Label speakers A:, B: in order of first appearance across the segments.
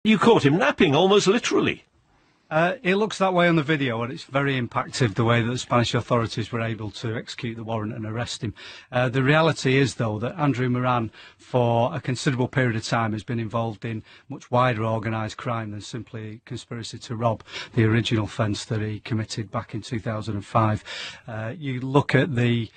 A: You caught him napping, almost literally.
B: It looks that way on the video, and it's very impactful the way that the Spanish authorities were able to execute the warrant and arrest him. The reality is, though, that Andrew Moran, for a considerable period of time, has been involved in much wider organised crime than simply conspiracy to rob, the original offence that he committed back in 2005. You look at the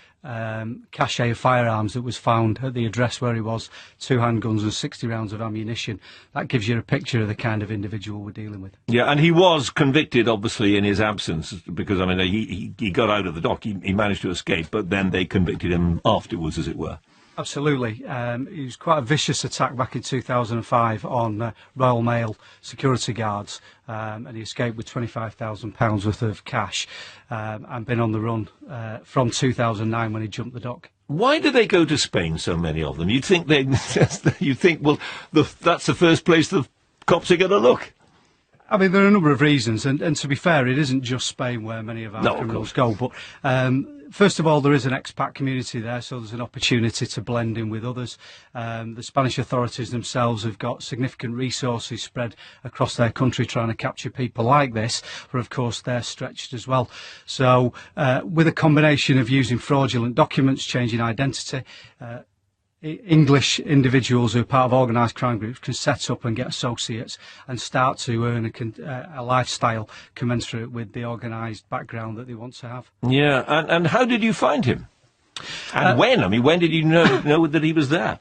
B: cache of firearms that was found at the address where he was, 2 handguns and 60 rounds of ammunition. That gives you a picture of the kind of individual we're dealing with.
A: Yeah, and he was convicted, obviously, in his absence, because, I mean, he got out of the dock, he managed to escape, but then they convicted him afterwards, as it were.
B: Absolutely. It was quite a vicious attack back in 2005 on Royal Mail security guards, and he escaped with £25,000 worth of cash, and been on the run from 2009 when he jumped the dock.
A: Why do they go to Spain, so many of them? You'd think well, that's the first place the cops are going to look.
B: I mean, there are a number of reasons, and to be fair, it isn't just Spain where many of our criminals go, but first of all, there is an expat community there, so there's an opportunity to blend in with others. The Spanish authorities themselves have got significant resources spread across their country trying to capture people like this, but of course they're stretched as well. So with a combination of using fraudulent documents, changing identity, English individuals who are part of organised crime groups can set up and get associates and start to earn a lifestyle commensurate with the organised background that they want to have.
A: Yeah, and how did you find him? And when? I mean, when did you know that he was there?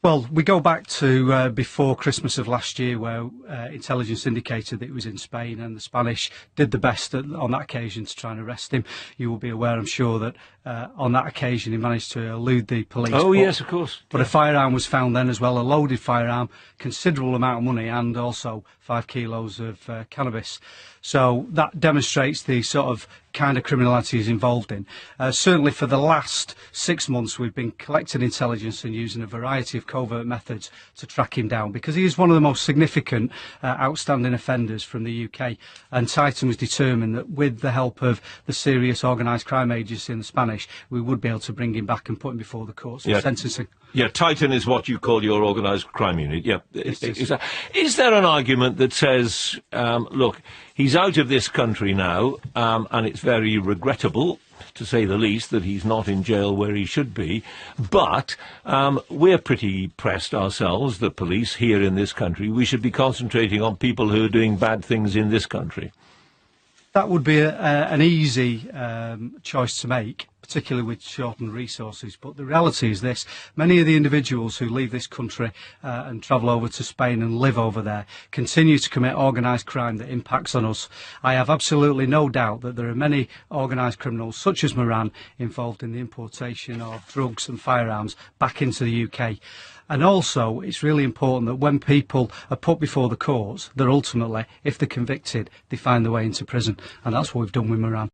B: Well, we go back to before Christmas of last year, where intelligence indicated that he was in Spain, and the Spanish did the best on that occasion to try and arrest him. You will be aware, I'm sure, that on that occasion he managed to elude the police.
A: Oh, yes, of course.
B: But a firearm was found then as well, a loaded firearm, considerable amount of money, and also 5 kilos of cannabis. So that demonstrates the sort of kind of criminality he's involved in. Certainly for the last 6 months we've been collecting intelligence and using a variety of covert methods to track him down, because he is one of the most significant outstanding offenders from the UK, and Titan was determined that with the help of the serious organised crime agency and the Spanish, we would be able to bring him back and put him before the courts for sentencing. Yeah,
A: Titan is what you call your organised crime unit. Yeah. Is there an argument that says, look, he's out of this country now, and it's very regrettable, to say the least, that he's not in jail where he should be, but we're pretty pressed ourselves, the police here in this country. We should be concentrating on people who are doing bad things in this country.
B: That would be an easy choice to make, particularly with shortened resources. But the reality is this: many of the individuals who leave this country and travel over to Spain and live over there continue to commit organised crime that impacts on us. I have absolutely no doubt that there are many organised criminals, such as Moran, involved in the importation of drugs and firearms back into the UK. And also, it's really important that when people are put before the courts, that ultimately, if they're convicted, they find their way into prison. And that's what we've done with Moran.